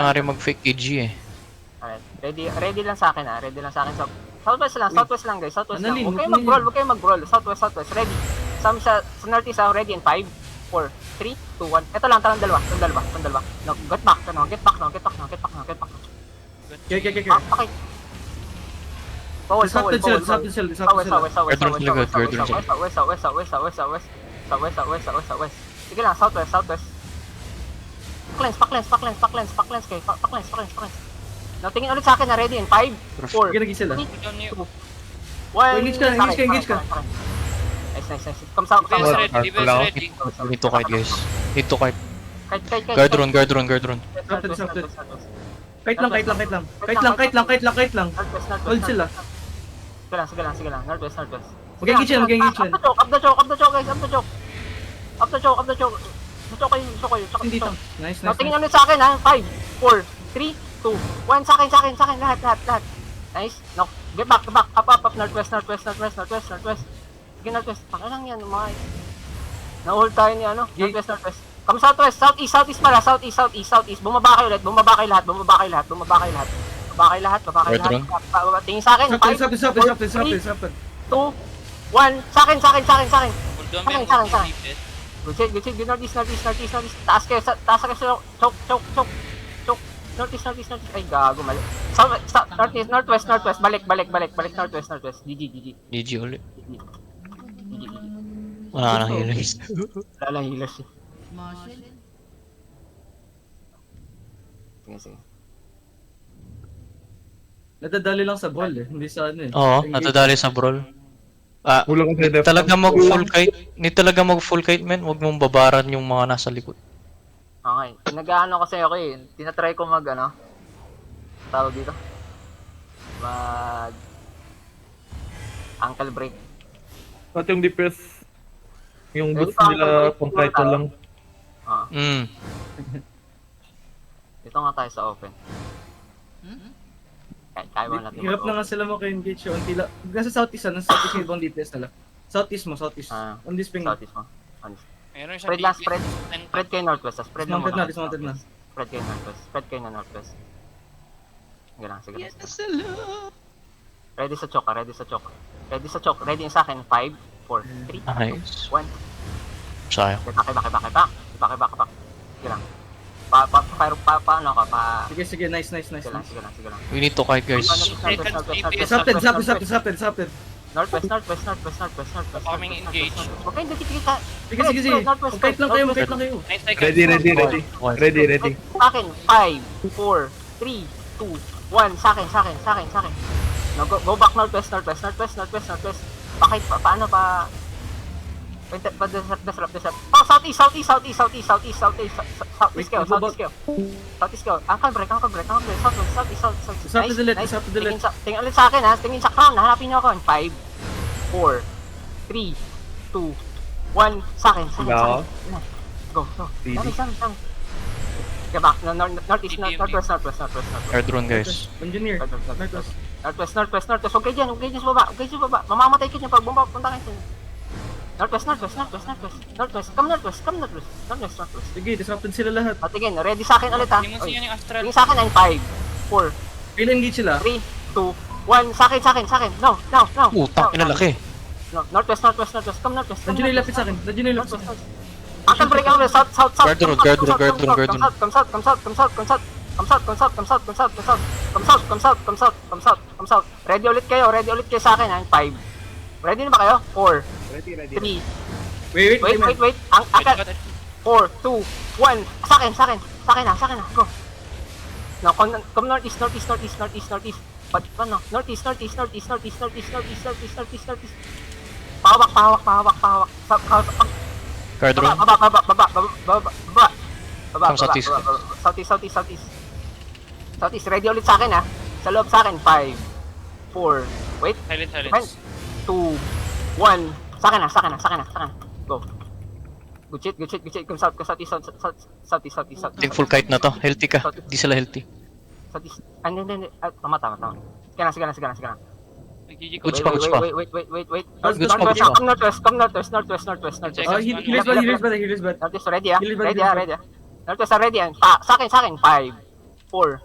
nga rin mag-fake KG eh. Alright, ready lang sa akin ready lang sa akin. Southwest lang guys, southwest lang. Analin, Huwag kayong huwag mag-brawl, huwag kayong mag-brawl. Southwest, ready. Sa northeast ready in 5, 4, 3, 2, 1. Ito lang, dalawa. No, get back now. Okay. Okay. Bawal. Disrupt the shield. West. Sige lang, southwest. Packlens kayo. Now, tingin ulit sa akin ready in 5, 4, Sige, nag-isa lang. 3, 2, 1. Engage ka. Nice. Come south. Ready. Need to kite guys. Need to kite. Kite. Guard run. Disrupted. Kite lang. Hold sila. Sige lang. Northwest. Mag-engage yan. Up the choke, guys. Up the choke. Choke kayo. Hindi lang. Nice. Now, tingin ulit sa akin 5, 4, 3, 2, 1. Sa akin. Lahat. Nice. Now, get back. Up. Northwest. Sige, northwest. Pakilang yan, mga. Na-hold tayo ni Northwest. Come southwest. Southeast pala. Southeast. Bumaba kayo lahat. Tingin sa akin. 5, 4, 3, 2, 1. Sa akin. Good shit. Northeast. Taas kayo. Choke. Northeast. Ay, gago, mali. Northwest. Balik. Northwest. GG. GG ulit. Wala nang healers. Wala lang healers eh. Sige. Nadadali lang sa ball eh. Hindi sa ano eh. Oo, natadali sa brawl. Kulang ka sa Talaga mag-full kite. Hindi talaga mag-full kite men. Huwag mong babaran yung mga nasa likod. Okay. Nag-ano kasi ako eh. Tinatry ko tawag dito. Ankle break. At yung DPS, yung boots Ito, nila ito, pang title lang. Dito nga tayo sa open. Kaya mo natin Hirap na nga sila maka-engage yung until. Kasi southeast yung ibang DPS nila. Southeast. On this ping. Southeast mo. Meron siya Spread lang, spread kayo northwest. Spread lang Dismounted muna. Dismounted na. Spread kayo na northwest. Sige lang. Ready sa choke. Ready sa akin. 5, 4, 3, Nice. 1. Sayang. Back. Sige lang. Paano ka? Sige, nice. Sige lang. We need to kite guys. Disrupted. Northwest. Coming engage. Huwag kayong dikit ka. Sige. Kite lang kayo. Nice, Ready. Sa akin, 5, 4, 3, 2, 1. Sa akin. No, go back northwest. Bakit? Paano pa? Disrupt. Oh, southeast kayo. Ankle break. Southwest. Disrupt the delete. Tingin ulit sa akin tingin sa crown, hanapin niyo ako. 5, 4, 3, 2, 1. Sa akin. Go. Dami. Get back. Northwest. Guard run guys. Engineer. Northwest. Huwag kayo dyan sa baba. Mamamatay kayo dyan pag punta kayo. Northwest. Come northwest. Sige, disrupted sila lahat. At again, ready sa akin ulit Limon siya yung Astral. Tingin sa akin ay 5, 4, Fail engage sila. 3, 2, 1. Sa akin. No. Utang inalaki. No, northwest. Come northwest. Nandiyan na yung lapit sa akin. Akan break ang south. Guard run. Come south. Ready ulit kayo sa akin 5. Ready na ba kayo? 4, 3, Wait. wait. Ang akan 4, 2, 1. Sa akin na. Go. No, come northeast. But ano? Northeast. Pahawak. Guard run. Baba. Come southeast. Southeast. Ready ulit sa akin Sa loob sa akin. 5, 4, wait. Silence. 2, 1. Sa akin na. Go. Good shit. Come southeast. Think full kite na to. Healthy ka. Di sila healthy. Southeast. Hindi. Tama. Sige na. Goods pa. Wait. Goods pa. Come northwest. Healers ba? Northwest ready Healers ba? Northwest ready Northwest ready 5, 4,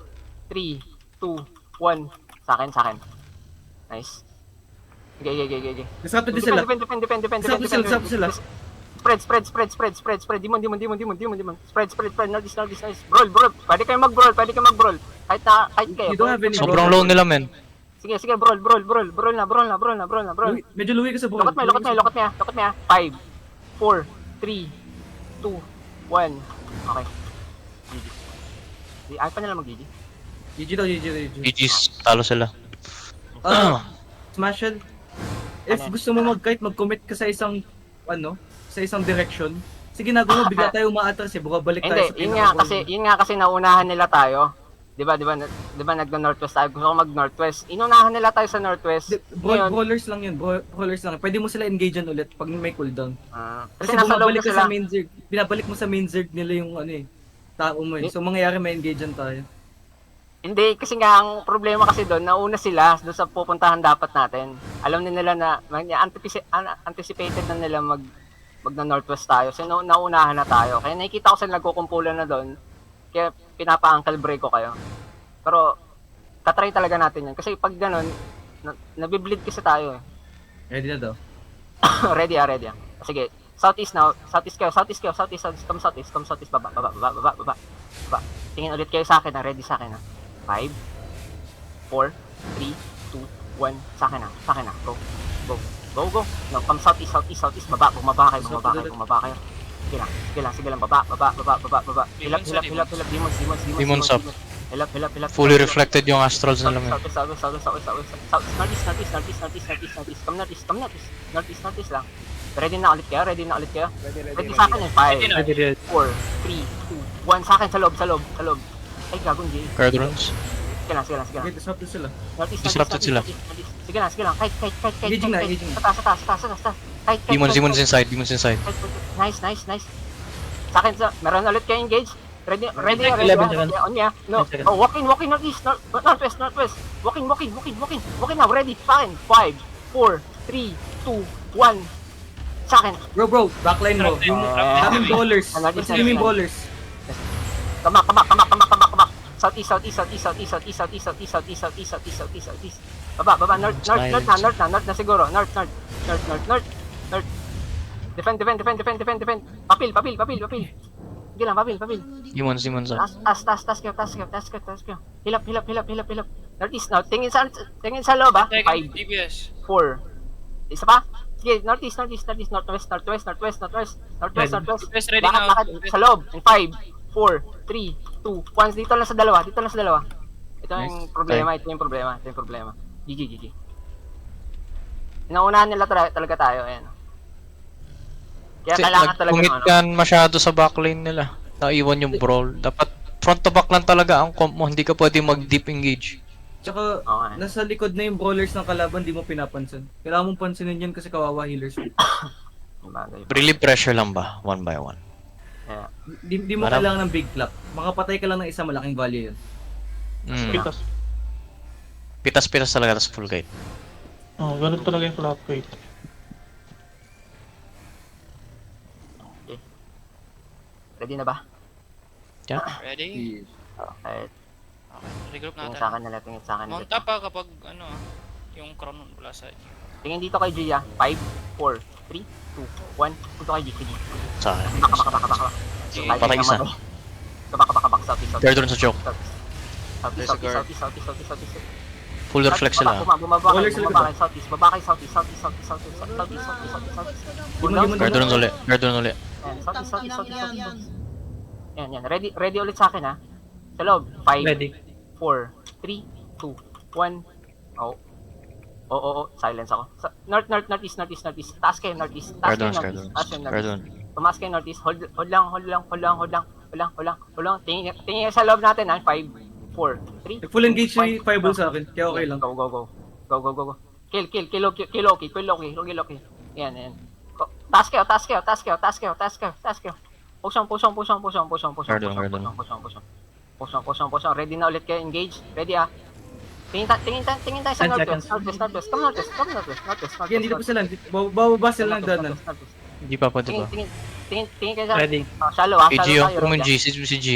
3, 2, 1. Sa akin. Nice. Okay. Disrupted din sila. Defend. Disrupted sila. Spread. Demon. Spread. Northeast. Nice. Brawl. Pwede kayo mag-brawl. Kahit kayo. You don't have any Sobrang low nila, men. Sige, brawl. Brawl na. Medyo luwi ka sa ball. Lokot mo ya. 5, 4, 3, 2, 1. Okay. GG. Ay pa nila mag-GG. GG daw. GG's, talo sila. Smash it. If Ano? gusto mo mag-commit ka sa isang direction, sige na, mo bigla tayo umaatras baka balik tayo Hindi, sa yun nga kasi naunahan nila tayo. 'Di ba nagno-northwest tayo. Gusto ko mag-northwest. Inunahan nila tayo sa northwest. Ngayon, Brawlers lang yun, brawlers lang. Pwede mo sila engage ulit pag may cooldown. kasi Kasi nasa loob bumabalik na ka sila. sa main zerg, binabalik mo sa main zerg nila yung tao mo So mangyayari may engage tayo. Hindi, kasi nga ang problema kasi doon, nauna sila doon sa pupuntahan dapat natin. Alam na nila na, anticipated na nila magna-northwest tayo. So naunahan na tayo. Kaya nakikita ko sila nagkukumpulan na doon. Kaya pinapa-ankle break ko kayo. Pero, tatry talaga natin yan. Kasi pag ganun, nabibleed kasi tayo eh. Ready na daw. ready. Sige, southeast now. Southeast kayo. Come southeast. Baba. Tingin ulit kayo sa akin na. Ready sa akin na. 5, 4, 3, 2, 1. Sa akin na. Go. No, come southeast. Baba kayo. Sige lang. Baba. Hilap. Demons up. Hilap. Fully reflected yung astrals nila, men. Northeast lang. Ready na ulit kayo? Ready sa akin eh. 5, 4, 3, 2, 1. Sa akin, sa loob. Ay, gagong Jay. Guardians. Sige lang. Okay, disrupted sila. Disrupted sila. Sige lang. Kahit. Engaging na. Sa taas. Kahit. Demons inside. Nice. Sa akin, meron ulit kayo engage. Ready. 11 seconds. On ya. No. 10 seconds. Oh, walking northeast, northwest. Walking now. Ready. Sa akin. 5, 4, 3, 2, 1. Sa akin. Bro, backline mo. Yung daming bowlers. What's the yung bowlers? Come back. Southeast. Baba. North na siguro. North. Defend. Papil. Sige lang, papil. Demons up. Tas kayo. Hilap. Northeast now. Tingin sa loob 5, DBS. 4. Isa pa? Sige, northeast, northwest. Northwest ready na. Lakad sa loob. 5, 4, 3, 2, 1. Dito lang sa dalawa. Ito yung problema. GG. Inaunahan nila talaga tayo. Ayan. Kaya Kasi kailangan talaga nag-commit yan masyado sa backlane nila. Naiwan yung brawl. Dapat front to back lang talaga ang comp mo. Hindi ka pwede mag-deep engage. Tsaka, Okay. nasa likod na yung brawlers ng kalaban, di mo pinapansin. Kailangan mong pansinin yan kasi kawawa healers. Relieve pressure lang ba? One by one. Yeah. Di mo Marap- kailangan ng big clap. Makapatay ka lang ng isa, malaking value yun. Pitas. Pitas talaga, tas full guide. Oh, ganun talaga yung flat rate. Ready na ba? Ready? Okay. Okay, regroup Tingin natin. sa akin nila. Mount up pa kapag yung crown wala sa inyo. Tingin dito kay Gia. 5, 4, 3, 2, 1. Punto kay Gia. Sa akin. Baka. Sige. Patay isa. Kabak. Southeast. Guardian sa choke. There's a guard. Southeast. Full reflect sila. Bumaba Bowlers kayo, sila Southeast. Baba kayo, Southeast. Guardian uli. Ayan, Southeast. Yan. Ready ulit sa akin ha. Sa loob. 5, Ready. 4, 3, 2, 1. Oh. Silence ako. Northeast. Taas kayo, northeast. Guardians. Tumaas kayo, northeast. Hold lang. Tingin sa loob natin ha. 5, 4, 3. Full engage si Fireball sa akin, kaya okay lang. Go. Kill, Loki. Yan. Taas kayo. Push. Ready na ulit kayo, engage. Ready ah. Tingin tayo sa 10 northwest. seconds. Come northwest. Again, dito pa sila, bababa sila ng danan. Hindi pa pwede ba? Tingin kayo sa Ready. shallow ah. Si G, Shallow tayo. yung G, si G.